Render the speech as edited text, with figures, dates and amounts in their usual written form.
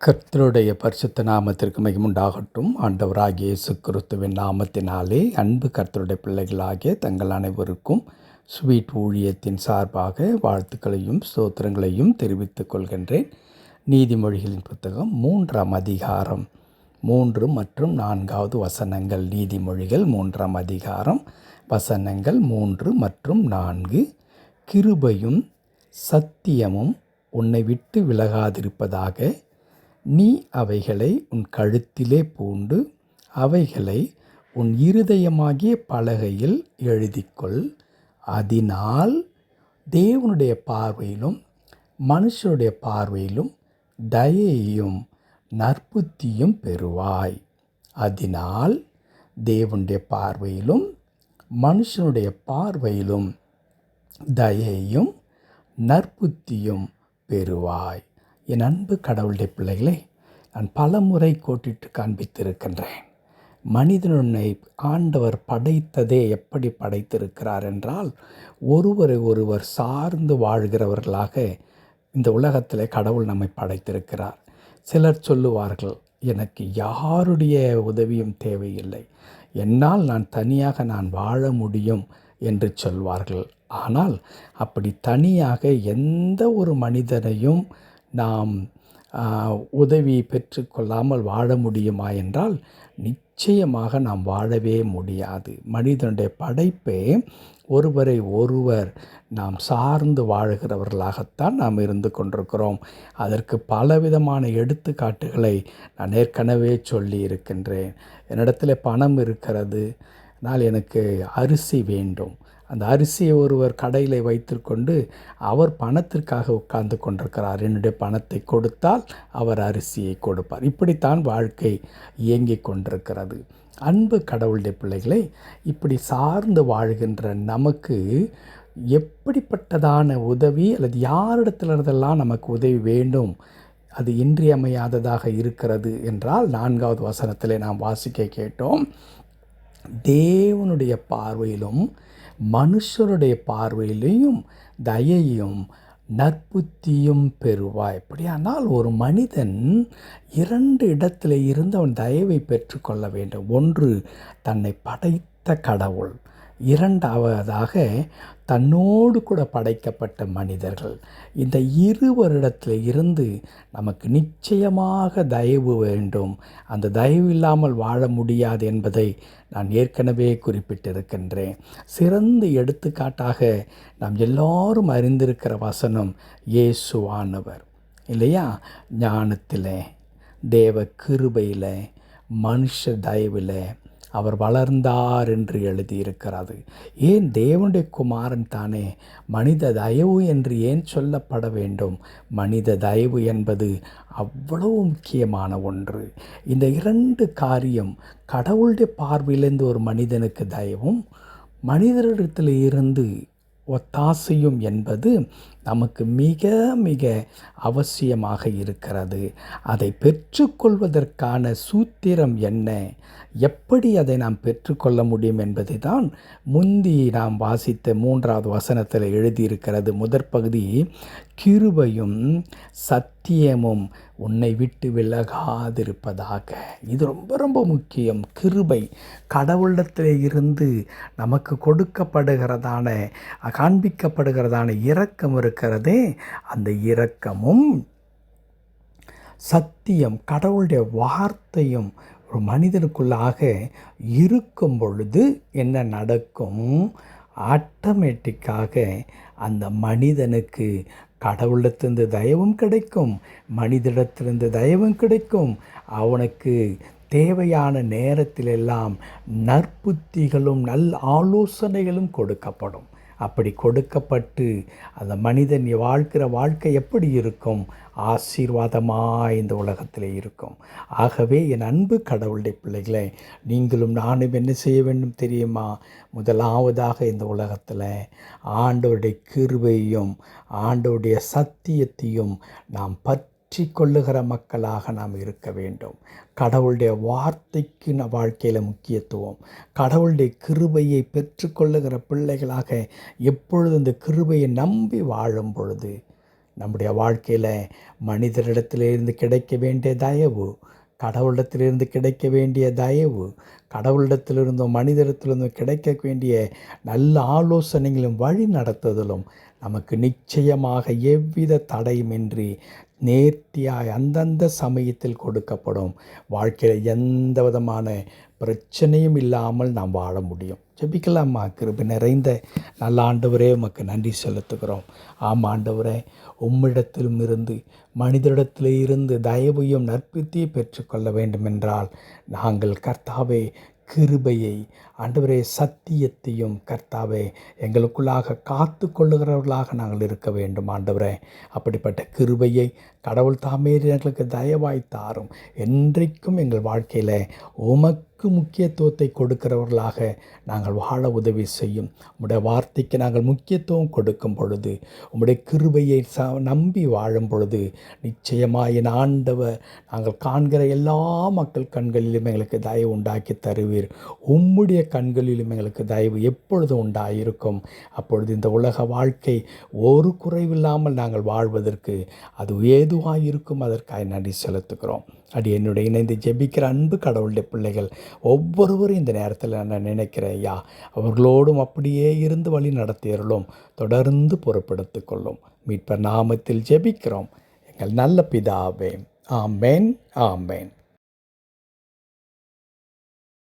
கர்த்தருடைய பரிசுத்த நாமத்திற்கு மகிமுண்டாகட்டும். ஆண்டவராகிய இயேசு கிறிஸ்துவின் நாமத்தினாலே அன்பு கர்த்தருடைய பிள்ளைகளாகிய தங்கள் அனைவருக்கும் ஸ்வீட் ஊழியத்தின் சார்பாக வாழ்த்துக்களையும் ஸ்தோத்திரங்களையும் தெரிவித்துக் கொள்கின்றேன். நீதிமொழிகளின் புத்தகம் 3ஆம் அதிகாரம் 3 மற்றும் 4வது வசனங்கள். நீதிமொழிகள் 3ஆம் அதிகாரம் வசனங்கள் 3 மற்றும் 4. கிருபையும் சத்தியமும் உன்னை விட்டு விலகாதிருப்பதாக, நீ அவைகளை உன் கழுத்திலே பூண்டு அவைகளை உன் இருதயமாகிய பலகையில் எழுதிக்கொள். அதனால் தேவனுடைய பார்வையிலும் மனுஷருடைய பார்வையிலும் தயையும் நற்புத்தியும் பெறுவாய். அதனால் தேவனுடைய பார்வையிலும் மனுஷனுடைய பார்வையிலும் தயையும் நற்புத்தியும் பெறுவாய். என் அன்பு கடவுளுடைய பிள்ளைகளை, நான் பல முறை கோட்டிட்டு காண்பித்திருக்கின்றேன். மனிதனை ஆண்டவர் படைத்ததே எப்படி படைத்திருக்கிறார் என்றால், ஒருவரை ஒருவர் சார்ந்து வாழ்கிறவர்களாக இந்த உலகத்தில் கடவுள் நம்மை படைத்திருக்கிறார். சிலர் சொல்லுவார்கள், எனக்கு யாருடைய உதவியும் தேவையில்லை, என்னால் நான் தனியாக வாழ முடியும் என்று சொல்வார்கள். ஆனால் அப்படி தனியாக எந்த ஒரு மனிதனையும் நாம் உதவி பெற்றுக்கொள்ளாமல் வாழ முடியுமா என்றால் நிச்சயமாக நாம் வாழவே முடியாது. மனிதனுடைய படைப்பே ஒருவரை ஒருவர் நாம் சார்ந்து வாழ்கிறவர்களாகத்தான் நாம் இருந்து கொண்டிருக்கிறோம். அதற்கு பலவிதமான எடுத்துக்காட்டுகளை நான் ஏற்கனவே சொல்லி இருக்கின்றேன். என்னிடத்தில் பணம் இருக்கிறது, ஆனால் எனக்கு அரிசி வேண்டும். அந்த அரிசியை ஒருவர் கடையில் வைத்துக்கொண்டு அவர் பணத்திற்காக உட்கார்ந்து கொண்டிருக்கிறார். என்னுடைய பணத்தை கொடுத்தால் அவர் அரிசியை கொடுப்பார். இப்படித்தான் வாழ்க்கை இயங்கிக் கொண்டிருக்கிறது. அன்பு கடவுளுடைய பிள்ளைகளை, இப்படி சார்ந்து வாழ்கின்ற நமக்கு எப்படிப்பட்டதான உதவி அல்லது யாரிடத்திலிருந்தெல்லாம் நமக்கு உதவி வேண்டும், அது இன்றியமையாததாக இருக்கிறது என்றால் 4வது வசனத்தில் நாம் வாசிக்க கேட்டோம். தேவனுடைய பார்வையிலும் மனுஷருடைய பார்வையிலையும் தயையும் நற்புத்தியும் பெறுவாய். அப்படியானால் ஒரு மனிதன் 2 இடத்துல இருந்து அவன் தயவை பெற்றுக்கொள்ள வேண்டும். ஒன்று, தன்னை படைத்த கடவுள். 2வதாக தன்னோடு கூட படைக்கப்பட்ட மனிதர்கள். இந்த இருவரிடத்தில் இருந்து நமக்கு நிச்சயமாக தயவு வேண்டும். அந்த தயவு இல்லாமல் வாழ முடியாது என்பதை நான் ஏற்கனவே குறிப்பிட்டிருக்கின்றேன். சிறந்த எடுத்துக்காட்டாக நாம் எல்லாரும் அறிந்திருக்கிற வசனம் இயேசுவானவர் இல்லையா? ஞானத்தில், தேவ கிருபையில், மனுஷ தயவில் அவர் வளர்ந்தார் என்று எழுதியிருக்கிறது. ஏன் தேவனுடைய குமாரன் தானே, மனித தயவு என்று ஏன் சொல்லப்பட வேண்டும்? மனித தயவு என்பது அவ்வளவு முக்கியமான ஒன்று. இந்த 2 காரியம், கடவுளுடைய பார்வையிலிருந்து ஒரு மனிதனுக்கு தயவும், மனிதரிடத்தில் இருந்து ஒத்தாசையும் என்பது நமக்கு மிக மிக அவசியமாக இருக்கிறது. அதை பெற்றுக்கொள்வதற்கான சூத்திரம் என்ன, எப்படி அதை நாம் பெற்றுக்கொள்ள முடியும் என்பதை தான் முந்தி நாம் வாசித்த 3வது வசனத்தில் எழுதியிருக்கிறது. முதற் பகுதி, கிருபையும் சத்தியமும் உன்னை விட்டு விலகாதிருப்பதாக. இது ரொம்ப ரொம்ப முக்கியம். கிருபை, கடவுளிடத்தில் இருந்து நமக்கு கொடுக்கப்படுகிறதான காண்பிக்கப்படுகிறதான இரக்கம் இருக்கிறதே, அந்த இரக்கமும் சத்தியம், கடவுளுடைய வார்த்தையும் ஒரு மனிதனுக்குள்ளாக இருக்கும் பொழுது என்ன நடக்கும்? ஆட்டோமேட்டிக்காக அந்த மனிதனுக்கு கடவுளிடத்திலிருந்து தயவும் கிடைக்கும், மனிதனிடத்திலிருந்து தயவும் கிடைக்கும். அவனுக்கு தேவையான நேரத்திலெல்லாம் நற்புத்திகளும் நல் ஆலோசனைகளும் கொடுக்கப்படும். அப்படி கொடுக்கப்பட்டு அந்த மனிதன் வாழ்க்கிற வாழ்க்கை எப்படி இருக்கும்? ஆசீர்வாதமாக இந்த உலகத்தில் இருக்கும். ஆகவே என் அன்பு கடவுளுடைய பிள்ளைகளை, நீங்களும் நானும் என்ன செய்ய வேண்டும் தெரியுமா? முதலாவதாக இந்த உலகத்தில் ஆண்டவருடைய கிருபையையும் ஆண்டவருடைய சத்தியத்தையும் நாம் கொள்ளுகிற மக்களாக நாம் இருக்க வேண்டும். கடவுளுடைய வார்த்தைக்கு வாழ்க்கையில் முக்கியத்துவம், கடவுளுடைய கிருபையை பெற்றுக்கொள்ளுகிற பிள்ளைகளாக எப்பொழுது இந்த கிருபையை நம்பி வாழும் பொழுது நம்முடைய வாழ்க்கையில் மனிதரிடத்திலிருந்து கிடைக்க வேண்டிய தயவு, கடவுளிடத்திலிருந்து கிடைக்க வேண்டிய தயவு, கடவுளிடத்திலிருந்தும் மனிதரிடத்திலிருந்தும் கிடைக்க வேண்டிய நல்ல ஆலோசனைகளும் வழி நடத்துதலும் நமக்கு நிச்சயமாக எவ்வித தடையுமின்றி நேர்த்தியாய் அந்தந்த சமயத்தில் கொடுக்கப்படும். வாழ்க்கையில் எந்த விதமான பிரச்சனையும் இல்லாமல் நாம் வாழ முடியும். ஜெபிக்கலாமா? கிருபை நிறைந்த நல்ல ஆண்டவரே, உமக்கு நன்றி செலுத்துகிறோம். ஆம் ஆண்டவரே, உம்மிடத்திலும் இருந்து மனிதரிடத்திலே இருந்து தயவையும் நற்புத்தியை பெற்றுக்கொள்ள வேண்டுமென்றால் நாங்கள் கர்த்தாவே கிருபையை, ஆண்டவரே சத்தியத்தையும் கர்த்தாவே எங்களுக்குள்ளாக காத்து கொள்ளுகிறவர்களாக நாங்கள் இருக்க வேண்டும். ஆண்டவரே, அப்படிப்பட்ட கிருபையை கடவுள் தாமே எங்களுக்கு தயவாய் தாரும். என்றைக்கும் எங்கள் வாழ்க்கையில் உமக்கு முக்கியத்துவத்தை கொடுக்கிறவர்களாக நாங்கள் வாழ உதவி செய்யும். உம்முடைய வார்த்தைக்கு நாங்கள் முக்கியத்துவம் கொடுக்கும் பொழுது, உம்முடைய கிருபையை நம்பி வாழும் பொழுது நிச்சயமாக என் ஆண்டவர் நாங்கள் காண்கிற எல்லா மக்கள் கண்களிலும் எங்களுக்கு தயவு உண்டாக்கி தருவீர். உம்முடைய கண்களிலும் எங்களுக்கு தயவு எப்பொழுதும் உண்டாயிருக்கும். அப்பொழுது இந்த உலக வாழ்க்கை ஒரு குறைவில்லாமல் நாங்கள் வாழ்வதற்கு அது ஏதுவாக இருக்கும். அதற்காக நன்றி செலுத்துகிறோம். என்னுடைய இணைந்து ஜெபிக்கிற அன்பு கடவுளுடைய பிள்ளைகள் ஒவ்வொருவரும் இந்த நேரத்தில் நான் நினைக்கிறேன் ஐயா, அவர்களோடும் அப்படியே இருந்து வழி நடத்தியறலும் தொடர்ந்து பொறுப்படுத்தி கொள்ளும். மீட்பர் நாமத்தில் ஜெபிக்கிறோம் எங்கள் நல்ல பிதாவே. ஆமேன், ஆமேன்.